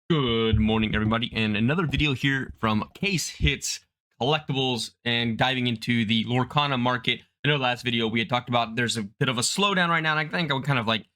Good morning, everybody, and another video here from Case Hits Collectibles and diving into the Lorcana market. I know last video we had talked about there's a bit of a slowdown right now, and I think I would kind of like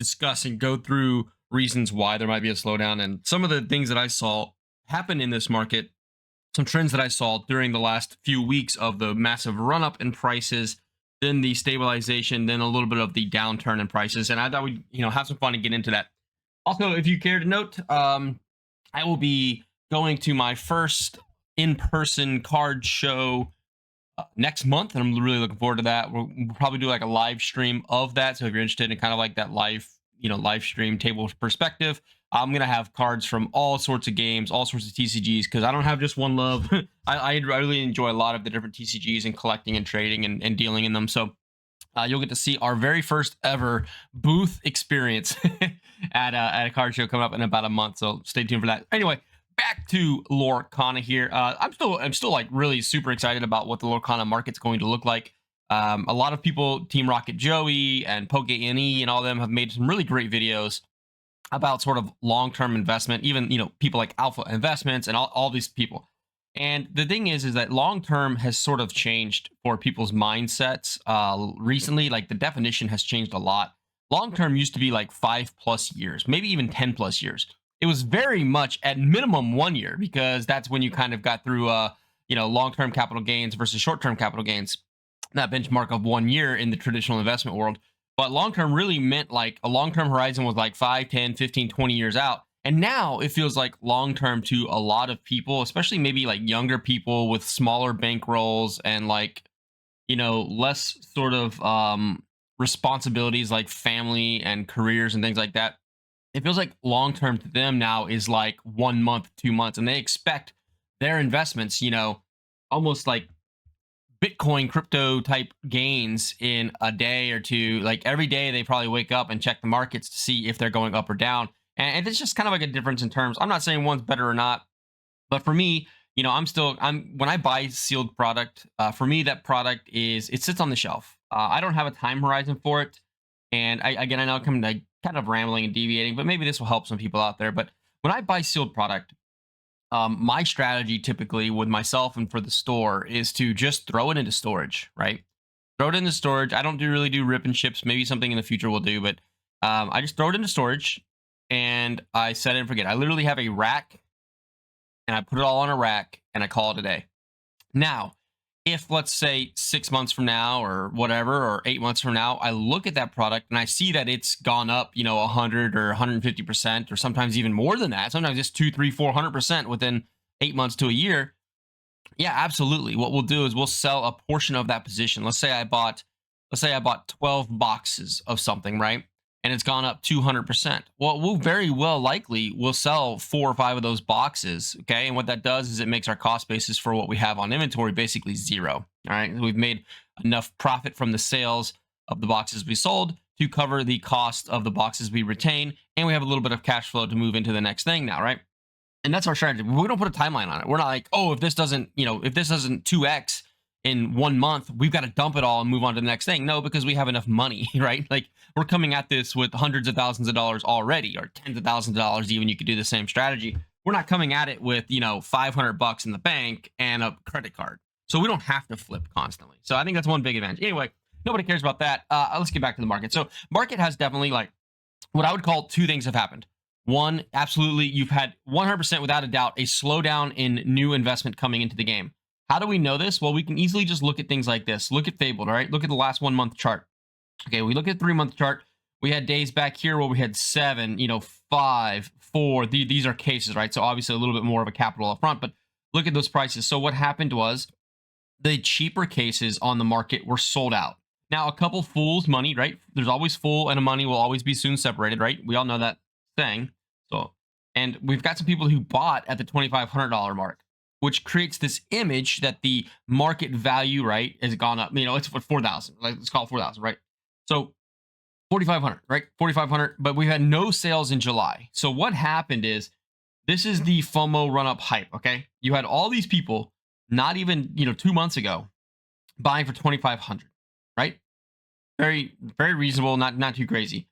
discuss and go through reasons why there might be a slowdown and some of the things that I saw happen in this market, some trends that I saw during the last few weeks of the massive run up in prices, then the stabilization, then a little bit of the downturn in prices. And I thought we'd have some fun and get into that. Also, if you care to note, I will be going to my first in-person card show next month, and I'm really looking forward to that. We'll probably do like a live stream of that. So if you're interested in kind of like that live stream table perspective, I'm gonna have cards from all sorts of games, all sorts of TCGs, because I don't have just one love. I really enjoy a lot of the different TCGs and collecting and trading and dealing in them. So you'll get to see our very first ever booth experience at a card show coming up in about a month. So stay tuned for that. Anyway, back to Lorcana here. I'm still like really super excited about what the Lorcana market's going to look like. A lot of people, Team Rocket Joey and Poke NE and all of them have made some really great videos about sort of long-term investment, even people like Alpha Investments and all these people. And the thing is that long term has sort of changed for people's mindsets recently. Like the definition has changed a lot. Long term used to be like 5+ years, maybe even 10+ years. It was very much at minimum 1 year, because that's when you kind of got through long term capital gains versus short term capital gains, that benchmark of 1 year in the traditional investment world. But long term really meant like a long term horizon was like 5, 10, 15, 20 years out. And now it feels like long term to a lot of people, especially maybe like younger people with smaller bankrolls and like, less sort of responsibilities like family and careers and things like that. It feels like long term to them now is like 1 month, 2 months, and they expect their investments, almost like Bitcoin crypto type gains in a day or two. Like every day they probably wake up and check the markets to see if they're going up or down. And it's just kind of like a difference in terms. I'm not saying one's better or not, but for me, I'm when I buy sealed product, for me, that product it sits on the shelf. I don't have a time horizon for it. And I know I'm like kind of rambling and deviating, but maybe this will help some people out there. But when I buy sealed product, my strategy typically with myself and for the store is to just throw it into storage, right? Throw it into storage. I don't really do rip and ships. Maybe something in the future will do, but I just throw it into storage and I set it and forget. I literally have a rack and I put it all on a rack and I call it a day. Now, if let's say 6 months from now or whatever, or 8 months from now, I look at that product and I see that it's gone up, 100 or 150%, or sometimes even more than that. Sometimes it's 2, 3, 400% within 8 months to a year. Yeah, absolutely. What we'll do is we'll sell a portion of that position. Let's say I bought 12 boxes of something, right? And it's gone up 200%. Well, we'll very well likely will sell 4 or 5 of those boxes. Okay. And what that does is it makes our cost basis for what we have on inventory basically zero. All right. We've made enough profit from the sales of the boxes we sold to cover the cost of the boxes we retain. And we have a little bit of cash flow to move into the next thing now, right? And that's our strategy. We don't put a timeline on it. We're not like, oh, if this doesn't 2x in 1 month, we've got to dump it all and move on to the next thing. No, because we have enough money, right? Like we're coming at this with hundreds of thousands of dollars already, or tens of thousands of dollars. Even you could do the same strategy. We're not coming at it with, $500 in the bank and a credit card. So we don't have to flip constantly. So I think that's one big advantage. Anyway, nobody cares about that. Let's get back to the market. So market has definitely like what I would call two things have happened. One, absolutely, you've had 100% without a doubt a slowdown in new investment coming into the game. How do we know this? Well, we can easily just look at things like this. Look at Fabled, all right? Look at the last 1 month chart. Okay, we look at 3 month chart. We had days back here where we had 7, 5, 4. These are cases, right? So obviously a little bit more of a capital up front, but look at those prices. So what happened was the cheaper cases on the market were sold out. Now, a couple fools money, right? There's always fool and a money will always be soon separated, right? We all know that thing. So, and we've got some people who bought at the $2,500 mark, which creates this image that the market value, right, has gone up. It's for 4,000. Like, let's call it 4,000, right? So 4,500, right? 4,500, but we had no sales in July. So what happened is this is the FOMO run up hype, okay? You had all these people not even, 2 months ago buying for 2,500, right? Very, very reasonable, not too crazy.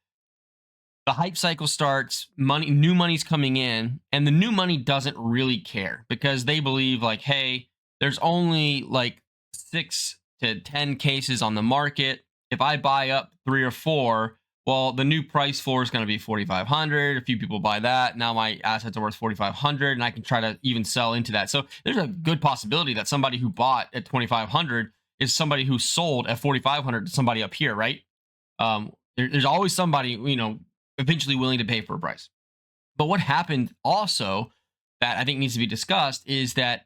the hype cycle starts, new money's coming in, and the new money doesn't really care because they believe like, hey, there's only like 6 to 10 cases on the market. If I buy up 3 or 4, well, the new price floor is going to be 4,500. A few people buy that. Now my assets are worth 4,500 and I can try to even sell into that. So there's a good possibility that somebody who bought at 2,500 is somebody who sold at 4,500 to somebody up here, right? There's always somebody, eventually willing to pay for a price. But what happened also that I think needs to be discussed is that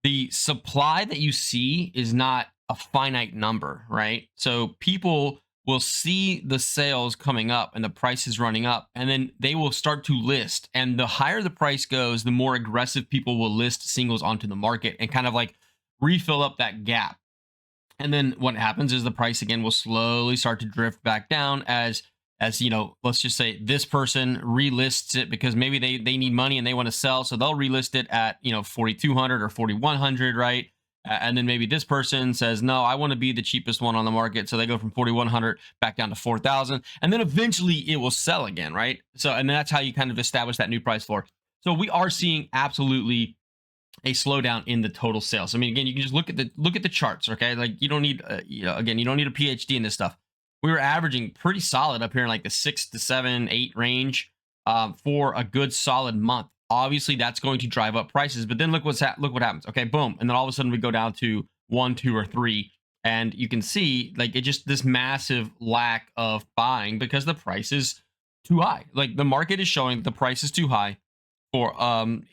the supply that you see is not a finite number, right? So people will see the sales coming up and the prices running up, and then they will start to list. And the higher the price goes, the more aggressive people will list singles onto the market and kind of like refill up that gap. And then what happens is the price again will slowly start to drift back down as let's just say this person relists it because maybe they need money and they want to sell, so they'll relist it at 4,200 or 4,100, right? And then maybe this person says, no, I want to be the cheapest one on the market, so they go from 4,100 back down to 4,000, and then eventually it will sell again, right? So and that's how you kind of establish that new price floor. So we are seeing absolutely a slowdown in the total sales. I mean, again, you can just look at the charts, okay? Like you don't need again, you don't need a PhD in this stuff. We were averaging pretty solid up here in like the 6 to 7, 8 range for a good solid month. Obviously, that's going to drive up prices. But then look what happens. Okay, boom, and then all of a sudden we go down to 1, 2, or 3, and you can see like it just this massive lack of buying because the price is too high. Like the market is showing the price is too high for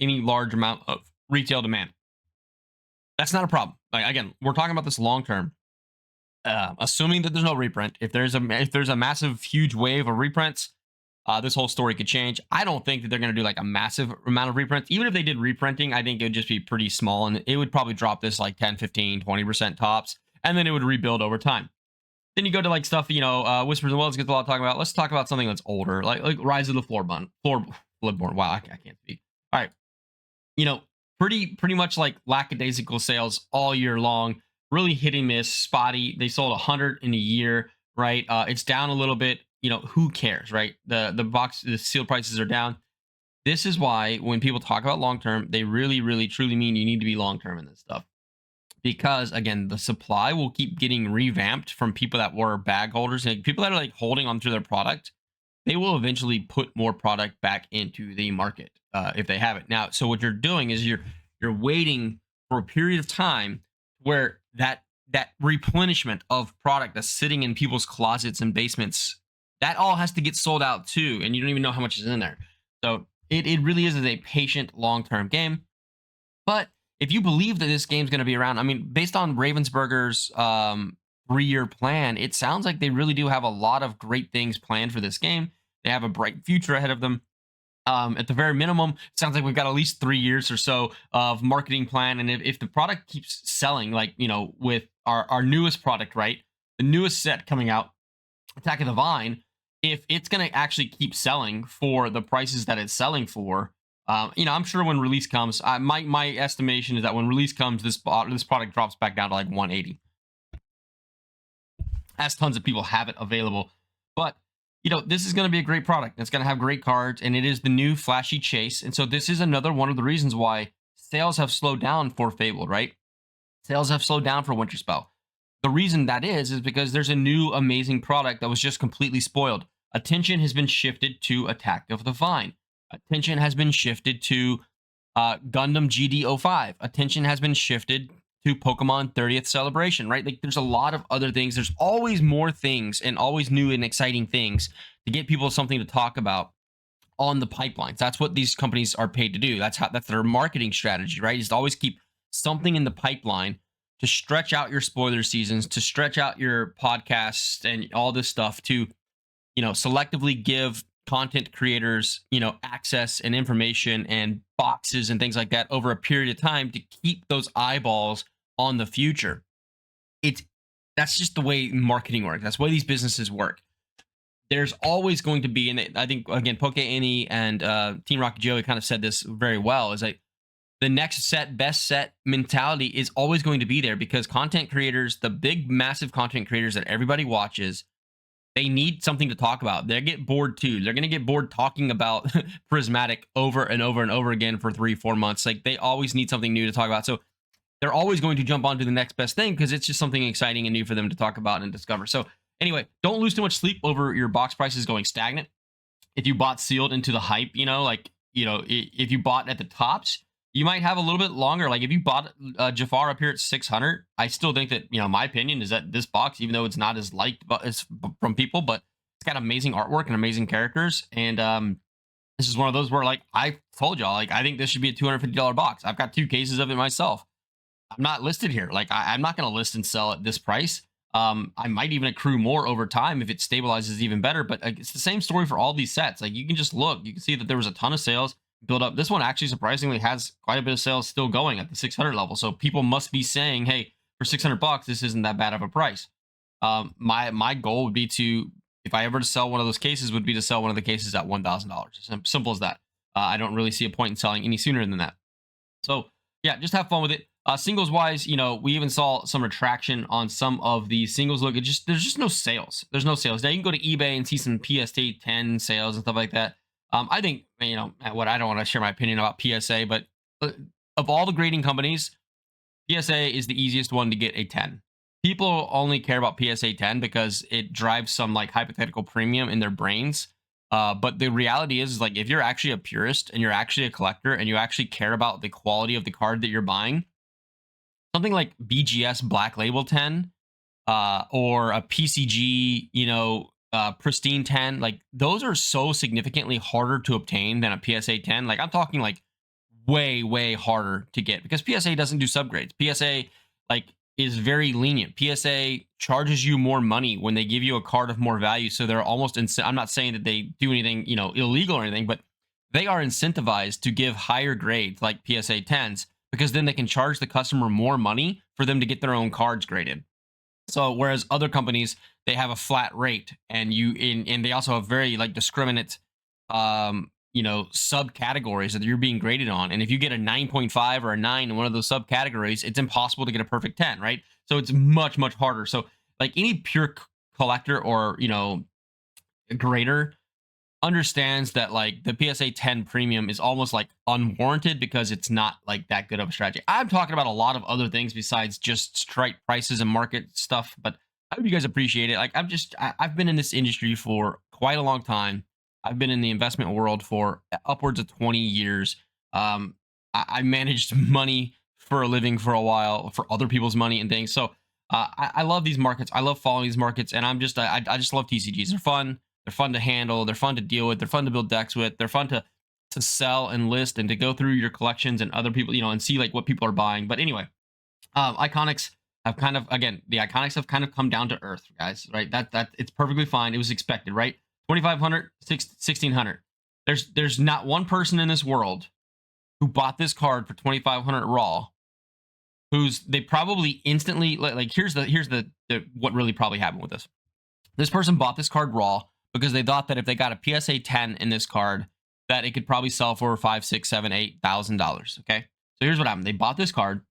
any large amount of retail demand. That's not a problem. Like again, we're talking about this long term. Assuming that there's no reprint, if there's a massive, huge wave of reprints, this whole story could change. I don't think that they're going to do like a massive amount of reprints. Even if they did reprinting, I think it would just be pretty small, and it would probably drop this like 10, 15, 20% tops, and then it would rebuild over time. Then you go to like stuff, Whispers and Wells gets a lot of talking about. Let's talk about something that's older, like Rise of the Floorborn. Wow, I can't speak. All right, pretty much like lackadaisical sales all year long. Really hit and miss, spotty. They sold 100 in a year, right? It's down a little bit. Who cares, right? The sealed prices are down. This is why when people talk about long term, they really, really, truly mean you need to be long term in this stuff. Because again, the supply will keep getting revamped from people that were bag holders and people that are like holding onto their product. They will eventually put more product back into the market if they have it now. So what you're doing is you're waiting for a period of time where that replenishment of product that's sitting in people's closets and basements, that all has to get sold out too, and you don't even know how much is in there. So it really is a patient long-term game. But if you believe that this game's going to be around, I mean, based on Ravensburger's 3-year plan, it sounds like they really do have a lot of great things planned for this game. They have a bright future ahead of them. At the very minimum, it sounds like we've got at least 3 years or so of marketing plan. And if the product keeps selling, like, with our newest product, right? The newest set coming out, Attack of the Vine, if it's going to actually keep selling for the prices that it's selling for, I'm sure when release comes, my estimation is that when release comes, this product drops back down to like 180. As tons of people have it available. But this is going to be a great product. It's going to have great cards, and it is the new flashy chase. And so this is another one of the reasons why sales have slowed down for Fabled, right? Sales have slowed down for Winterspell. The reason that is because there's a new amazing product that was just completely spoiled. Attention has been shifted to Attack of the Vine. Attention has been shifted to Gundam GD05. Attention has been shifted to Pokemon 30th Celebration, right? Like there's a lot of other things. There's always more things and always new and exciting things to get people something to talk about on the pipelines. That's what these companies are paid to do. That's their marketing strategy, right? Is to always keep something in the pipeline to stretch out your spoiler seasons, to stretch out your podcasts and all this stuff to, selectively give content creators, access and information and boxes and things like that over a period of time to keep those eyeballs on the future. That's just the way marketing works. That's the way these businesses work. There's always going to be, and I think again, Poke Annie and Team Rocket Joey kind of said this very well, is like the next set, best set mentality is always going to be there because content creators, the big, massive content creators that everybody watches, they need something to talk about. They get bored too. They're gonna get bored talking about Prismatic over and over and over again for 3-4 months. Like they always need something new to talk about. So they're always going to jump onto the next best thing because it's just something exciting and new for them to talk about and discover. So anyway, don't lose too much sleep over your box prices going stagnant. If you bought sealed into the hype, if you bought at the tops, you might have a little bit longer. Like if you bought Jafar up here at 600, I still think that, my opinion is that this box, even though it's not as liked as from people, but it's got amazing artwork and amazing characters. And this is one of those where, like I told y'all, like I think this should be a $250 box. I've got 2 cases of it myself. I'm not listed here. Like I'm not going to list and sell at this price. I might even accrue more over time if it stabilizes even better. But it's the same story for all these sets. Like you can just look, you can see that there was a ton of sales build up. This one actually surprisingly has quite a bit of sales still going at the 600 level. So people must be saying, hey, for 600 bucks, this isn't that bad of a price. My goal would be to, if I ever to sell one of those cases, would be to sell one of the cases at $1,000. Simple as that. I don't really see a point in selling any sooner than that. So yeah, just have fun with it. Singles wise, we even saw some retraction on some of the singles. Look, there's just no sales. There's no sales. Now you can go to eBay and see some PSA 10 sales and stuff like that. I think, I don't want to share my opinion about PSA, but of all the grading companies, PSA is the easiest one to get a 10. People only care about PSA 10 because it drives some like hypothetical premium in their brains. But the reality is like, if you're actually a purist and you're actually a collector and you actually care about the quality of the card that you're buying, something like BGS Black Label 10 or a PCG, pristine 10, like those are so significantly harder to obtain than a PSA 10. Like I'm talking like way, way harder to get because PSA doesn't do subgrades. PSA like is very lenient. PSA charges you more money when they give you a card of more value. So they're almost, I'm not saying that they do anything, illegal or anything, but they are incentivized to give higher grades like PSA 10s because then they can charge the customer more money for them to get their own cards graded. So whereas other companies, they have a flat rate and they also have very like discriminate subcategories that you're being graded on. And if you get a 9.5 or a 9 in one of those subcategories, it's impossible to get a perfect 10, right? So it's much, much harder. So like any pure collector or, grader understands that like the PSA 10 premium is almost like unwarranted because it's not like that good of a strategy. I'm talking about a lot of other things besides just strike prices and market stuff, but I hope you guys appreciate it. Like I've been in this industry for quite a long time. I've been in the investment world for upwards of 20 years. I managed money for a living for a while for other people's money and things. So I love these markets. I love following these markets, and I just love TCGs. They're fun. They're fun to handle. They're fun to deal with. They're fun to build decks with. They're fun to sell and list and to go through your collections and other people, and see like what people are buying. But anyway, iconics have kind of, again, the iconics have kind of come down to earth, guys, right? That it's perfectly fine. It was expected, right? 2,500, 1,600. There's not one person in this world who bought this card for 2,500 raw they probably instantly like here's the what really probably happened with this. This person bought this card raw because they thought that if they got a PSA 10 in this card, that it could probably sell for $5,000, $6,000, $7,000, $8,000. Okay, so here's what happened. They bought this card.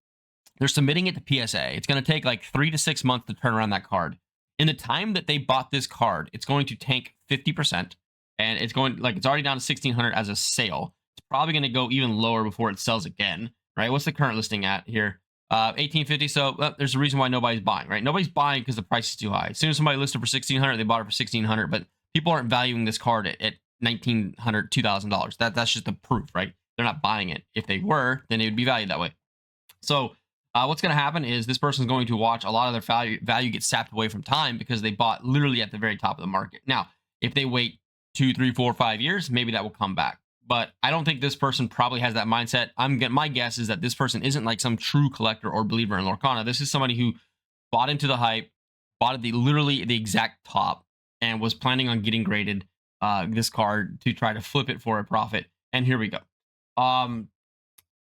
They're submitting it to PSA. It's going to take like 3 to 6 months to turn around that card. In the time that they bought this card, it's going to tank 50%, and it's already down to 1,600 as a sale. It's probably going to go even lower before it sells again, right? What's the current listing at here? 1,850. So there's a reason why nobody's buying, right? Nobody's buying because the price is too high. As soon as somebody listed for 1,600, they bought it for 1,600. But people aren't valuing this card at $1,900, $2,000. That's just the proof, right? They're not buying it. If they were, then it would be valued that way. So what's going to happen is this person's going to watch a lot of their value get sapped away from time because they bought literally at the very top of the market. Now, if they wait 2, 3, 4, 5 years, maybe that will come back. But I don't think this person probably has that mindset. My guess is that this person isn't like some true collector or believer in Lorcana. This is somebody who bought into the hype, bought at literally the exact top, and was planning on getting graded this card to try to flip it for a profit. And here we go.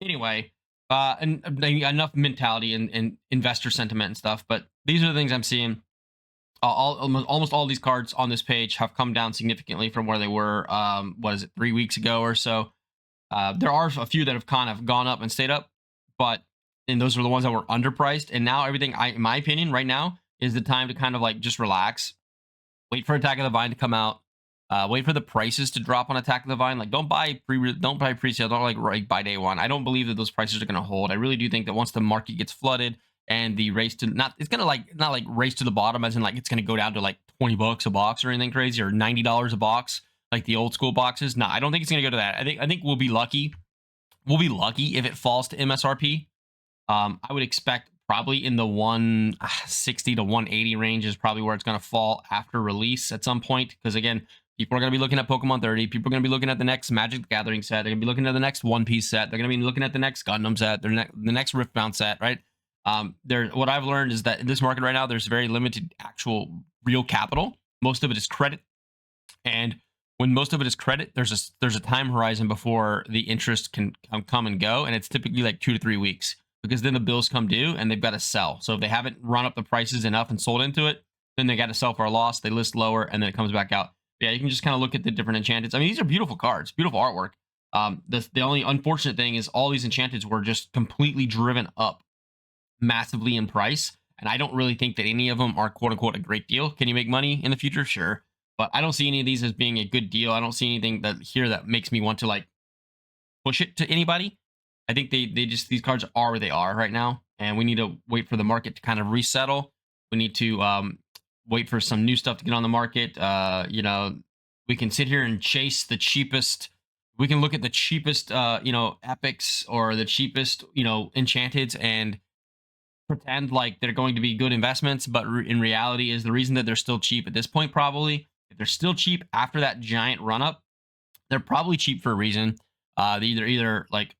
Anyway, and enough mentality and investor sentiment and stuff. But these are the things I'm seeing. Almost all these cards on this page have come down significantly from where they were, 3 weeks ago or so. There are a few that have kind of gone up and stayed up, and those are the ones that were underpriced. And now everything, in my opinion, right now is the time to kind of like just relax Wait for Attack of the Vine to come out. Wait for the prices to drop on Attack of the Vine. Like, don't buy pre-sale. Don't like buy day one. I don't believe that those prices are going to hold. I really do think that once the market gets flooded and the race to it's going to not like race to the bottom, as in like it's going to go down to like $20 a box or anything crazy, or $90 a box like the old school boxes. No, I don't think it's going to go to that. I think we'll be lucky. We'll be lucky if it falls to MSRP. I would expect probably in the 160 to 180 range is probably where it's going to fall after release at some point. Because again, people are going to be looking at Pokemon 30. People are going to be looking at the next Magic the Gathering set. They're going to be looking at the next One Piece set. They're going to be looking at the next Gundam set. The next Riftbound set, right? What I've learned is that in this market right now, there's very limited actual real capital. Most of it is credit, and when most of it is credit, there's a time horizon before the interest can come and go, and it's typically like 2 to 3 weeks, because then the bills come due and they've got to sell. So if they haven't run up the prices enough and sold into it, then they got to sell for a loss. They list lower and then it comes back out. Yeah, you can just kind of look at the different enchanteds. I mean, these are beautiful cards, beautiful artwork. The only unfortunate thing is all these enchanteds were just completely driven up massively in price, and I don't really think that any of them are quote unquote a great deal. Can you make money in the future? Sure, but I don't see any of these as being a good deal. I don't see anything that makes me want to like push it to anybody. I think these cards are where they are right now, and we need to wait for the market to kind of resettle. We need to wait for some new stuff to get on the market. We can sit here and chase the cheapest. We can look at the cheapest, epics or the cheapest, enchanteds, and pretend like they're going to be good investments. But in reality, is the reason that they're still cheap at this point, probably, if they're still cheap after that giant run up, they're probably cheap for a reason. They're either like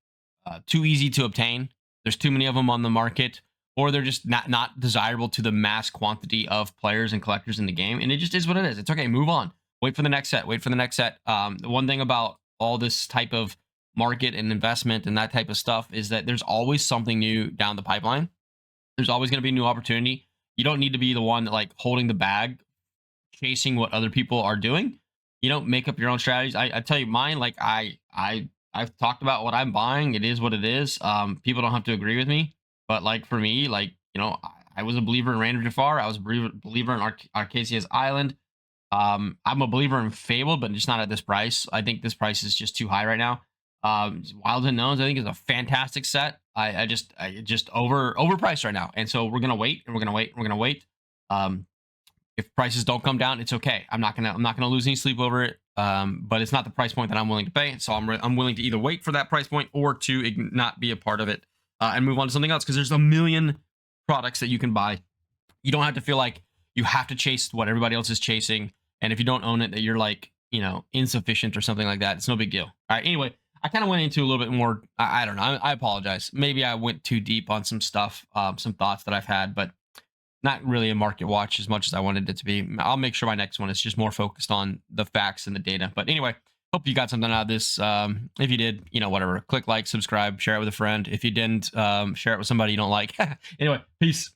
too easy to obtain, there's too many of them on the market, or they're just not desirable to the mass quantity of players and collectors in the game. And it just is what it is. It's okay. Move on. Wait for the next set. The one thing about all this type of market and investment and that type of stuff is that there's always something new down the pipeline. There's always going to be a new opportunity. You don't need to be the one that like holding the bag, chasing what other people are doing. Make up your own strategies. I tell you mine, like I've talked about what I'm buying. It is what it is. People don't have to agree with me, but like for me, like, I was a believer in Rainer Jafar. I was a believer in Arcasia's Island. I'm a believer in Fable, but just not at this price. I think this price is just too high right now. Wilds Unknowns, I think, is a fantastic set. I just overpriced right now, and so we're gonna wait, and we're gonna wait. If prices don't come down, it's okay. I'm not gonna lose any sleep over it. But it's not the price point that I'm willing to pay. So I'm willing to either wait for that price point or to not be a part of it and move on to something else, because there's a million products that you can buy. You don't have to feel like you have to chase what everybody else is chasing, and if you don't own it, that you're like insufficient or something like that. It's no big deal. All right. Anyway, I kind of went into a little bit more. I don't know. I apologize. Maybe I went too deep on some stuff, some thoughts that I've had, but not really a market watch as much as I wanted it to be. I'll make sure my next one is just more focused on the facts and the data. But anyway, hope you got something out of this. If you did, whatever, click like, subscribe, share it with a friend. If you didn't, share it with somebody you don't like. Anyway, peace.